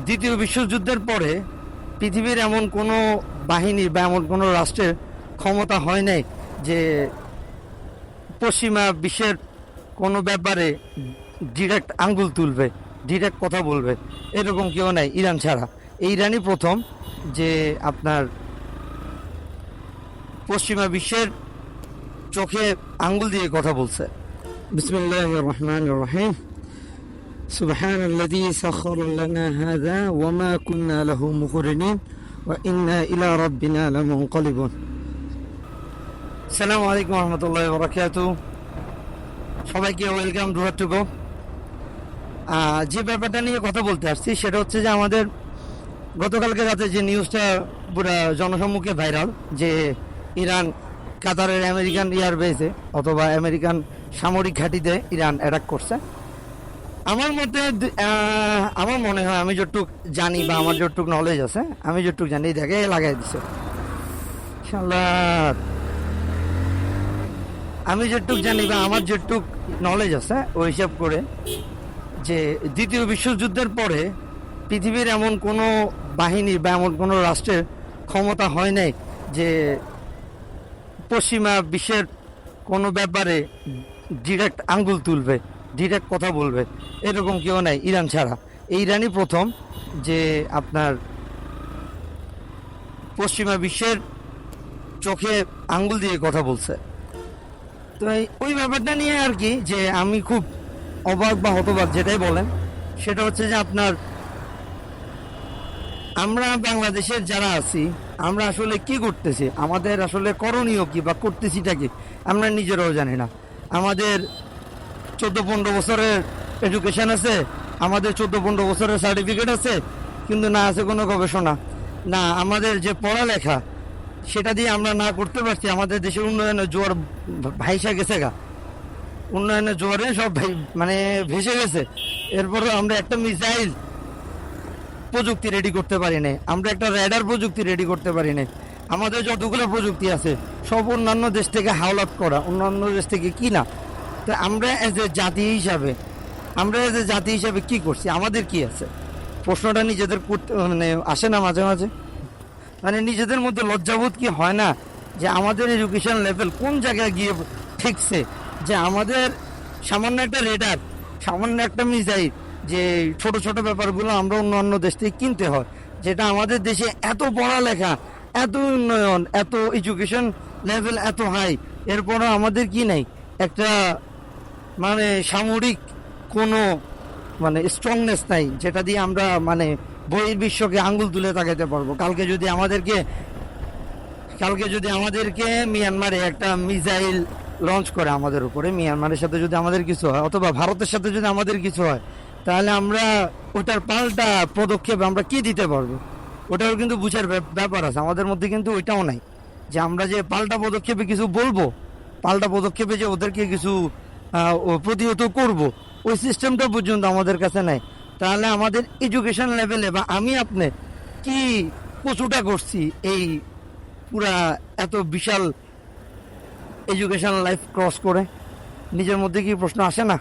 দ্বিতীয় বিশ্বযুদ্ধের পরে পৃথিবীর এমন কোনো বাহিনী বা এমন কোনো রাষ্ট্রের ক্ষমতা হয় নাই যে পশ্চিমা বিশ্বের কোনো ব্যাপারে ডিরেক্ট আঙ্গুল তুলবে, ডিরেক্ট কথা বলবে, এরকম কেউ নাই ইরান ছাড়া। এই ইরানই প্রথম যে আপনার পশ্চিমা বিশ্বের চোখে আঙ্গুল দিয়ে কথা বলছে। বিসমিল্লাহির রহমানির রহিম। সুবহানাল্লাযী সাখারা লানা হাযা ওয়া মা কুন্না লাহু মুকরিনিন ওয়া ইন্না ইলা রাব্বিনা লামুনকালিবুন। আসসালামু আলাইকুম ওয়া রাহমাতুল্লাহি ওয়া বারাকাতুহু। সবাইকে ওয়েলকাম টু হাটুগো। যে ব্যাপারটা নিয়ে কথা বলতে আসছি সেটা হচ্ছে যে আমাদের গতকালকে রাতে যে নিউজটা পুরো জনসম্মুখে ভাইরাল, যে ইরান কাতারের আমেরিকান এয়ারবেসে অথবা আমেরিকান সামরিক ঘাঁটিতে ইরান অ্যাটাক করছে। আমার মনে হয়, আমি যতটুক জানি বা আমার যতটুক নলেজ আছে, আমি যতটুক জানি দেখে লাগাই দিছে শালা। আমি যেটুক জানি বা আমার যেটুক নলেজ আছে ওই হিসাব করে যে দ্বিতীয় বিশ্বযুদ্ধের পরে পৃথিবীর এমন কোনো বাহিনী বা এমন কোনো রাষ্ট্রের ক্ষমতা হয় নাই যে পশ্চিমা বিশ্বের কোনো ব্যাপারে ডিরেক্ট আঙ্গুল তুলবে, ডিরেক্ট কথা বলবে, এরকম কেউ নাই ইরান ছাড়া। এই ইরানই প্রথম যে আপনার পশ্চিমা বিশ্বের চোখে আঙ্গুল দিয়ে কথা বলছে। তো ওই ব্যাপারটা নিয়ে আর কি, যে আমি খুব অবাক বা হতবাক যেটাই বলেন, সেটা হচ্ছে যে আপনার আমরা বাংলাদেশের যারা আছি, আমরা আসলে কি করতেছি, আমাদের আসলে করণীয় কি বা করতেছিটা কি আমরা নিজেরাও জানি না। আমাদের 14-15 বছরের এডুকেশন আছে, আমাদের 14-15 বছরের সার্টিফিকেট আছে, কিন্তু না আছে কোনো গবেষণা, না আমাদের যে পড়ালেখা সেটা দিয়ে আমরা না করতে পারছি। আমাদের দেশের উন্নয়নের জোয়ার ভাইসা গেছে গা, উন্নয়নের জোয়ারে সব মানে ভেসে গেছে। এরপরে আমরা একটা মিসাইল প্রযুক্তি রেডি করতে পারি না, আমরা একটা রেডার প্রযুক্তি রেডি করতে পারি না। আমাদের যতগুলো প্রযুক্তি আছে সব অন্যান্য দেশ থেকে হাওলাত করা, অন্যান্য দেশ থেকে কিনা। তো আমরা এজ এ জাতি হিসাবে কি করছি, আমাদের কি আছে, প্রশ্নটা নিজেদের করতে মানে আসে না মাঝে মাঝে। মানে নিজেদের মধ্যে লজ্জাবোধ কি হয় না যে আমাদের এডুকেশন লেভেল কোন জায়গায় গিয়ে ঠেকছে, যে আমাদের সামান্য একটা রেডার, সামান্য একটা মিসাইল, যে ছোট ছোট ব্যাপারগুলো আমরা অন্য দেশ থেকে কিনতে হয়, যেটা আমাদের দেশে এত পড়ালেখা, এত উন্নয়ন, এত এডুকেশন লেভেল এত হাই, এরপরও আমাদের কি নাই একটা মানে সামরিক কোনো মানে স্ট্রংনেস নাই, যেটা দিয়ে আমরা মানে বহির্বিশ্বকে আঙ্গুল তুলে তাকাইতে পারবো। কালকে যদি আমাদেরকে মিয়ানমারে একটা মিসাইল লঞ্চ করে আমাদের উপরে, মিয়ানমারের সাথে যদি আমাদের কিছু হয় অথবা ভারতের সাথে যদি আমাদের কিছু হয়, তাহলে আমরা ওটার পাল্টা পদক্ষেপ আমরা কি দিতে পারবো, ওটাও কিন্তু বুঝার ব্যাপার আছে। আমাদের মধ্যে কিন্তু ওইটাও নাই যে আমরা যে পাল্টা পদক্ষেপে কিছু বলবো, পাল্টা পদক্ষেপে যে ওদেরকে কিছু প্রতিহত করব, ওই সিস্টেমটা পর্যন্ত আমাদের কাছে নাই। তাহলে আমাদের এডুকেশন লেভেলে বা আমি আপনি কি কচুটা করছি এই পুরা এত বিশাল এডুকেশন লাইফ ক্রস করে, নিজের মধ্যে কি প্রশ্ন আসে না?